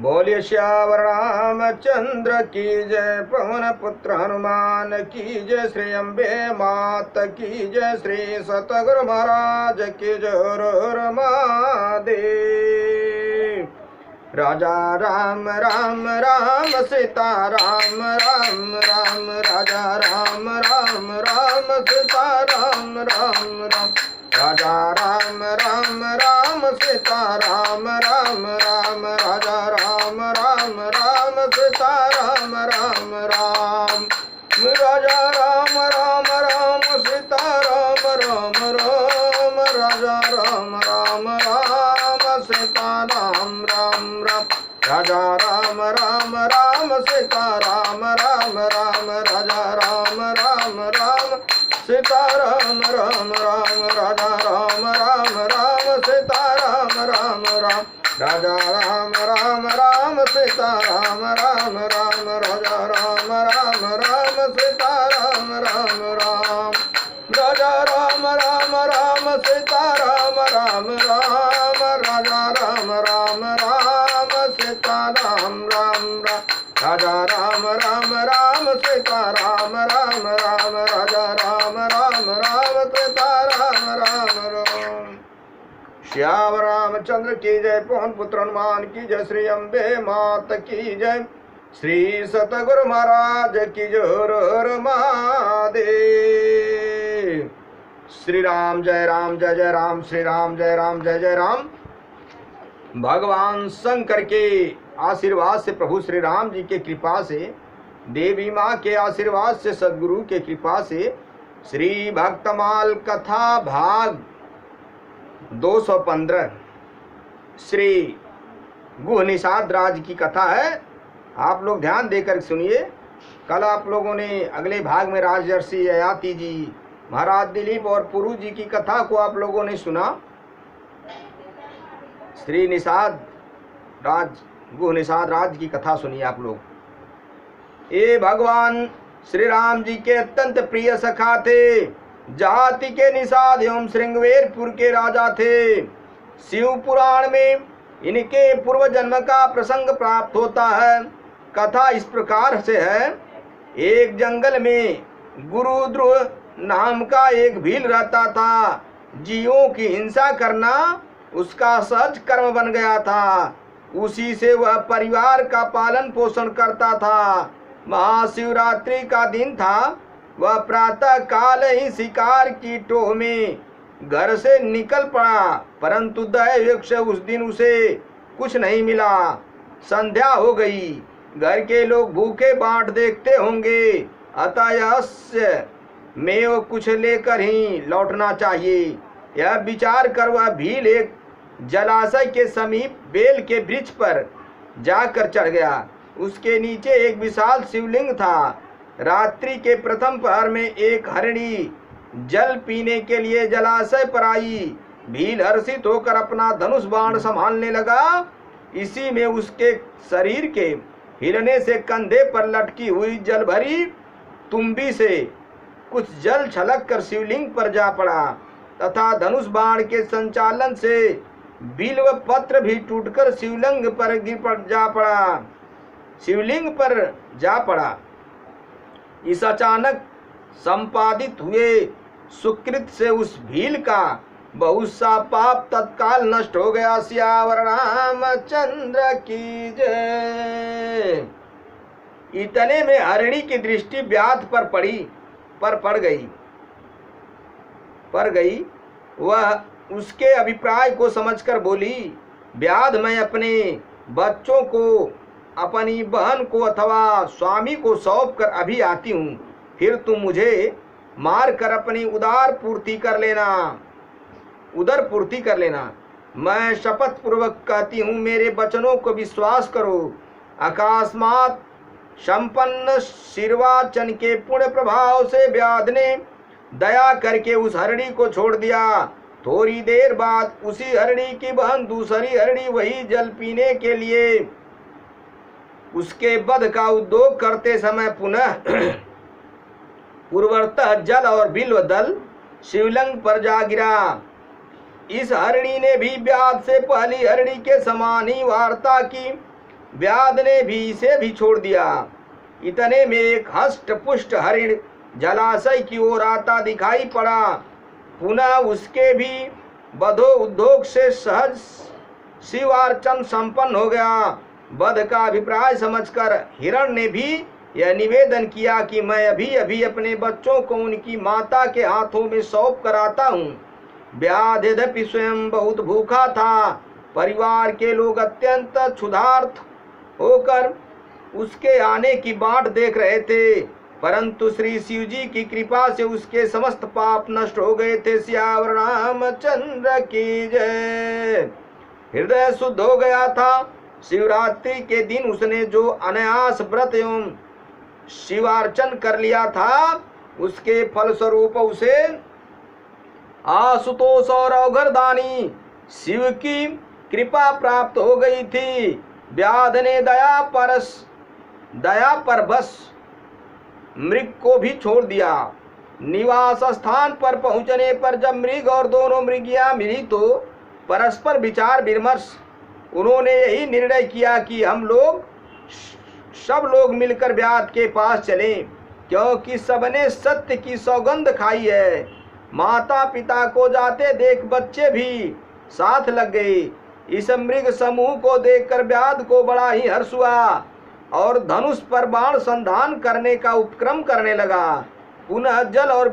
बोलिए श्यावर रामचंद्र की जय, पवन पुत्र हनुमान की जय, श्री अम्बे मात की जय, श्री सतगुरु महाराज की जय। महादेव। राजा राम राम राम सीता राम राम राम, राजा राम राम राम सीता राम राम राम, राजा राम राम राम सीता राम राम राम, राजा राम राम राम सीता राम राम राम, राजा राम राम राम सीता राम राम राम, राजा राम राम राम सीता राम राम राम, राजा राम राम राम सीता राम राम राम, राजा राम राम राम सीता राम राम राम, राजा राम राम राम सीता राम राम राम, राजा राम राम राम सीता राम राम राम, राजा राम राम राम सीता राम राम राम, राजा राम राम राम सीता राम राम राम, राजा राम राम राम सीता राम राम राम, राजा राम राम राम सीता राम राम राम, राजा राम राम राम सीता राम राम राम। श्याम रामचंद्र की जय, पवन पुत्र हनुमान की जय, श्री अम्बे मात की जय, श्री सतगुरु महाराज की जय। महादेव। श्री राम जय राम जय जय राम, श्री राम जय राम जय जय राम। भगवान शंकर के आशीर्वाद से, प्रभु श्री राम जी के कृपा से, देवी माँ के आशीर्वाद से, सदगुरु के कृपा से, श्री भक्तमाल कथा भाग 215 श्री गुह निषाद राज की कथा है। आप लोग ध्यान देकर सुनिए। कल आप लोगों ने अगले भाग में राजर्षि ययाति जी, महाराज दिलीप और पुरु जी की कथा को आप लोगों ने सुना। श्री निषाद राज, गुह निषाद राज की कथा सुनिए आप लोग। ये भगवान श्री राम जी के अत्यंत प्रिय सखा थे। जाति के निषाद एवं श्रृंगवेरपुर के राजा थे। शिव पुराण में इनके पूर्व जन्म का प्रसंग प्राप्त होता है। कथा इस प्रकार से है। एक जंगल में गुरुद्रुह नाम का एक भील रहता था। जीवों की हिंसा करना उसका सहज कर्म बन गया था। उसी से वह परिवार का पालन पोषण करता था। महाशिवरात्रि का दिन था। वह प्रातः काल ही शिकार की टोह में घर से निकल पड़ा, परंतु दैवयोग से उस दिन उसे कुछ नहीं मिला। संध्या हो गई। घर के लोग भूखे बाट देखते होंगे, अतः में कुछ लेकर ही लौटना चाहिए। यह विचार कर वह भील एक जलाशय के समीप बेल के वृक्ष पर जाकर चढ़ गया। उसके नीचे एक विशाल शिवलिंग था। रात्रि के प्रथम पहर में एक हरिणी जल पीने के लिए जलाशय पर आई। भील हर्षित होकर अपना धनुष बाण संभालने लगा। इसी में उसके शरीर के हिलने से कंधे पर लटकी हुई जल भरी तुम्बी से कुछ जल छलक कर शिवलिंग पर जा पड़ा तथा धनुष बाण के संचालन से बिल्व पत्र भी टूटकर शिवलिंग पर जा पड़ा। इस अचानक संपादित हुए सुकृत से उस भील का बहुत सा पाप तत्काल नष्ट हो गया। सियावर रामचंद्र की जय। इतने में हरिणी की दृष्टि व्याध पर पड़ गई। वह उसके अभिप्राय को समझकर बोली, व्याध, मैं अपने बच्चों को, अपनी बहन को अथवा स्वामी को सौंप कर अभी आती हूँ। फिर तुम मुझे मार कर अपनी उदर पूर्ति कर लेना। मैं शपथ पूर्वक कहती हूँ, मेरे वचनों को विश्वास करो। अकस्मात संपन्न शिरवाचन के पुण्य प्रभाव से व्याध ने दया करके उस हरिणी को छोड़ दिया। थोड़ी देर बाद उसी हरिणी की बहन दूसरी हरिणी वही जल पीने के लिए उसके वध का उद्योग करते समय पुनः पूर्वतः जल और बिल्व दल शिवलिंग पर जा गिरा। इस हरिणी ने भी व्याध से पहली हरिणी के समान ही वार्ता की। व्याध ने भी इसे भी छोड़ दिया। इतने में एक हष्ट पुष्ट हरिण जलाशय की ओर आता दिखाई पड़ा। पुनः उसके भी बधो उद्योग से सहज शिवार्चन संपन्न हो गया। वध का अभिप्राय समझकर हिरण ने भी यह निवेदन किया कि मैं अभी अभी अपने बच्चों को उनकी माता के हाथों में सौंप कर आता हूँ। व्याध यद्यपि स्वयं बहुत भूखा था, परिवार के लोग अत्यंत क्षुधार्त होकर उसके आने की बाट देख रहे थे, परंतु श्री शिव जी की कृपा से उसके समस्त पाप नष्ट हो गए थे। सियावर रामचंद्र की जय। हृदय शुद्ध हो गया था। शिवरात्रि के दिन उसने जो अनायास व्रत एवं शिवार्चन कर लिया था, उसके फलस्वरूप उसे आशुतोष और अवघरदानी शिव की कृपा प्राप्त हो गई थी। व्याध ने दया पर बस मृग को भी छोड़ दिया। निवास स्थान पर पहुंचने पर जब मृग और दोनों मृगियां मिली तो परस्पर विचार विमर्श उन्होंने यही निर्णय किया कि हम लोग सब लोग मिलकर व्याध के पास चलें, क्योंकि सबने सत्य की सौगंध खाई है। माता पिता को जाते देख बच्चे भी साथ लग गए। इस मृग समूह को देखकर व्याध को बड़ा ही हर्ष हुआ और धनुष पर बाण संधान करने का उपक्रम करने लगा। पुनः जल और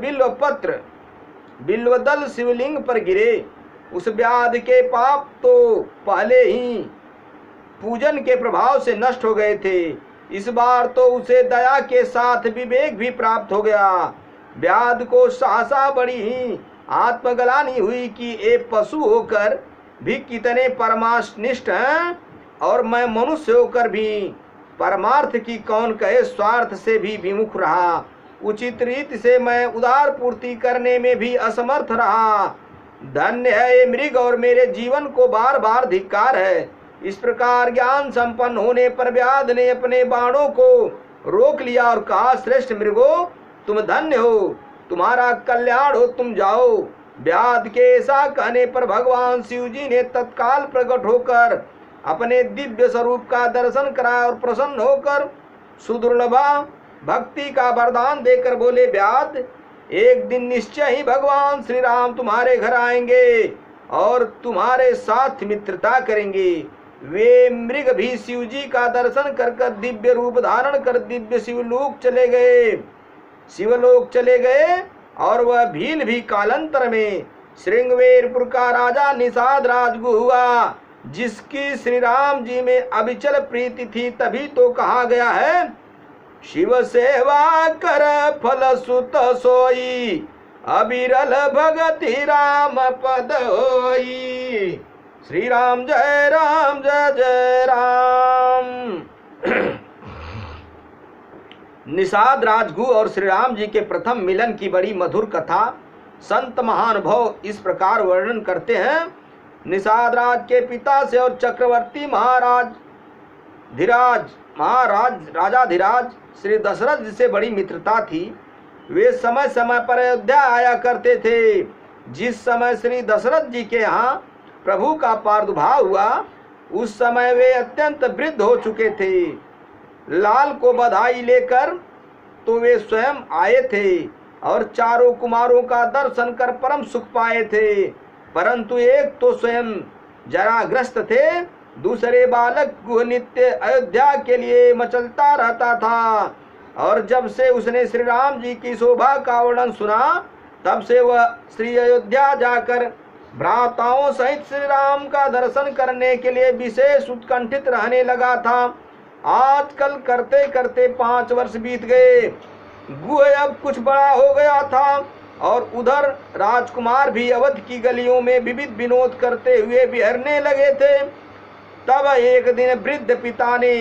बिल्वदल शिवलिंग पर गिरे। उस व्याध के पाप तो पहले ही पूजन के प्रभाव से नष्ट हो गए थे, इस बार तो उसे दया के साथ विवेक भी प्राप्त हो गया। व्याध को सहसा बड़ी ही आत्मग्लानि हुई कि एक पशु होकर भी कितने परमार्थनिष्ठ हैं, और मैं मनुष्य होकर भी परमार्थ की कौन कहे स्वार्थ से भी विमुख रहा। उचित रीति से मैं उदार पूर्ति करने में भी असमर्थ रहा। धन्य है ये मृग और मेरे जीवन को बार बार धिक्कार है। इस प्रकार ज्ञान संपन्न होने पर व्याध ने अपने बाणों को रोक लिया और कहा, श्रेष्ठ मृगो, तुम धन्य हो, तुम्हारा कल्याण हो, तुम जाओ। व्याध के ऐसा कहने पर भगवान शिव जी ने तत्काल प्रकट होकर अपने दिव्य स्वरूप का दर्शन कराया और प्रसन्न होकर सुदुर्लभा भक्ति का वरदान देकर बोले, व्याध, एक दिन निश्चय ही भगवान श्री राम तुम्हारे घर आएंगे और तुम्हारे साथ मित्रता करेंगे। वे मृग भी शिव जी का दर्शन कर दिव्य रूप धारण कर दिव्य शिवलोक चले गए और वह भील भी कालांतर में श्रृंगवेरपुर का राजा निषाद राजगु हुआ, जिसकी श्री राम जी में अविचल प्रीति थी। तभी तो कहा गया है, शिव सेवा कर फल सुत सोई, अविरल भगति राम पद होई। श्री राम जय जय जय राम। निषाद राजगु और श्री राम जी के प्रथम मिलन की बड़ी मधुर कथा संत महानुभव इस प्रकार वर्णन करते हैं। निषाद राज के पिता से और चक्रवर्ती राजा धीराज श्री दशरथ जी से बड़ी मित्रता थी। वे समय समय पर अयोध्या आया करते थे। जिस समय श्री दशरथ जी के यहाँ प्रभु का प्रादुर्भाव हुआ, उस समय वे अत्यंत वृद्ध हो चुके थे। लाल को बधाई लेकर तो वे स्वयं आए थे और चारों कुमारों का दर्शन कर परम सुख पाए थे, परंतु एक तो स्वयं जराग्रस्त थे, दूसरे बालक गुह नित्य अयोध्या के लिए मचलता रहता था। और जब से उसने श्री राम जी की शोभा का वर्णन सुना, तब से वह श्री अयोध्या जाकर भ्राताओं सहित श्री राम का दर्शन करने के लिए विशेष उत्कंठित रहने लगा था। आजकल करते करते 5 वर्ष बीत गए। गुह अब कुछ बड़ा हो गया था और उधर राजकुमार भी अवध की गलियों में विविध विनोद करते हुए बिहरने लगे थे। तब एक दिन वृद्ध पिता ने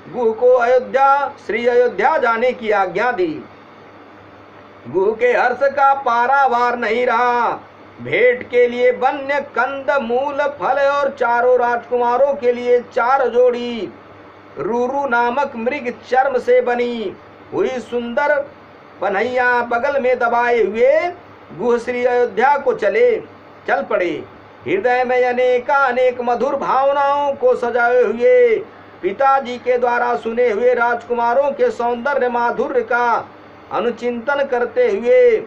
गुह को श्री अयोध्या जाने की आज्ञा दी। गुह के हर्ष का पारावार नहीं रहा। भेंट के लिए वन्य कंद मूल फल और चारों राजकुमारों के लिए 4 जोड़ी रूरू नामक मृग चर्म से बनी हुई सुंदर पनैया बगल में दबाए हुए गुह श्री अयोध्या को चल पड़े। हृदय में अनेक मधुर भावनाओं को सजाए हुए पिताजी के द्वारा सुने हुए राजकुमारों के सौंदर्य माधुर्य का अनुचिंतन करते हुए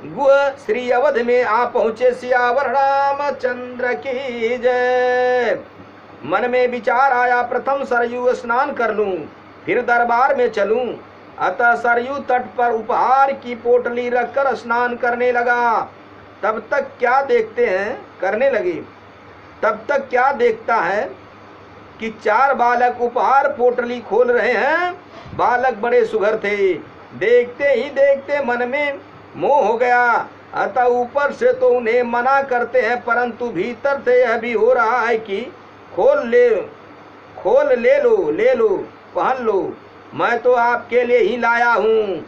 गुह श्री अवध में आ पहुंचे। सियावर रामचंद्र की जय। मन में विचार आया, प्रथम सरयू स्नान कर लूं, फिर दरबार में चलूं। अतः सरयू तट पर उपहार की पोटली रखकर स्नान करने लगा। तब तक क्या देखते हैं करने लगे तब तक क्या देखता है कि 4 बालक उपहार पोटली खोल रहे हैं। बालक बड़े सुघर थे। देखते ही देखते मन में मोह हो गया। अतः ऊपर से तो उन्हें मना करते हैं, परंतु भीतर से यह भी हो रहा है कि खोल ले लो, पहन लो, मैं तो आपके लिए ही लाया हूँ।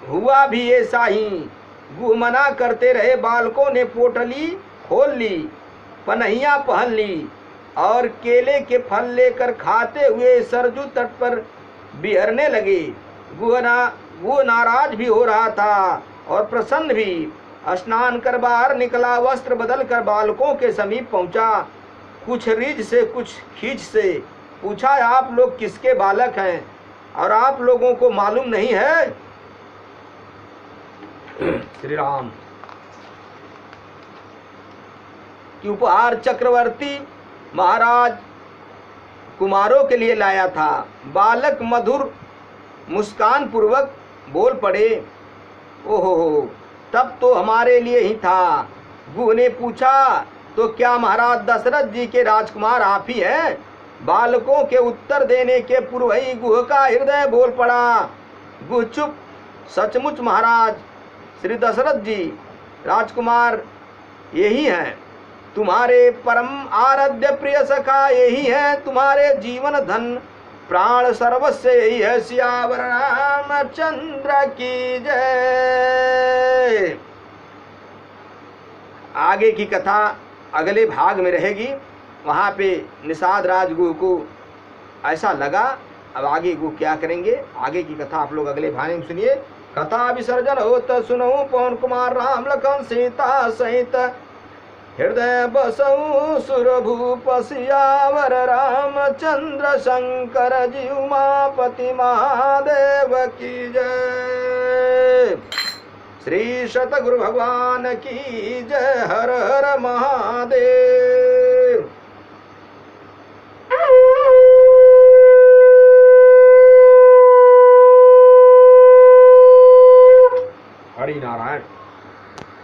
हुआ भी ऐसा ही। गुह मना करते रहे। बालकों ने पोटली खोल ली, पनहिया पहन ली और केले के फल लेकर खाते हुए सरजू तट पर बिहरने लगे। गुह नाराज भी हो रहा था और प्रसन्न भी। स्नान कर बाहर निकला, वस्त्र बदल कर बालकों के समीप पहुंचा। कुछ रीझ से कुछ खींच से पूछा, आप लोग किसके बालक हैं और आप लोगों को मालूम नहीं है? श्री राम कि उपहार चक्रवर्ती महाराज कुमारों के लिए लाया था। बालक मधुर मुस्कान पूर्वक बोल पड़े, ओहो, तब तो हमारे लिए ही था। गुह ने पूछा, तो क्या महाराज दशरथ जी के राजकुमार आप ही हैं? बालकों के उत्तर देने के पूर्व ही गुह का हृदय बोल पड़ा। गुह चुप, सचमुच महाराज श्री दशरथ जी राजकुमार यही हैं। तुम्हारे परम आराध्य प्रिय सखा यही है। तुम्हारे जीवन धन प्राण सर्वस्व यही है। सियावर रामचंद्र की जय। आगे की कथा अगले भाग में रहेगी। वहाँ पे निषाद राज गुह को ऐसा लगा, अब आगे गुह क्या करेंगे, आगे की कथा आप लोग अगले भाग में सुनिए। कथा विसर्जन होत सुनो पवन कुमार राम लखन सीता सहित। हृदय बसऊ सुर भूप सियावर रामचंद्र शंकर जी उमापति महादेव की जय। श्री सतगुरु भगवान की जय। हर हर महादेव। हरि नारायण।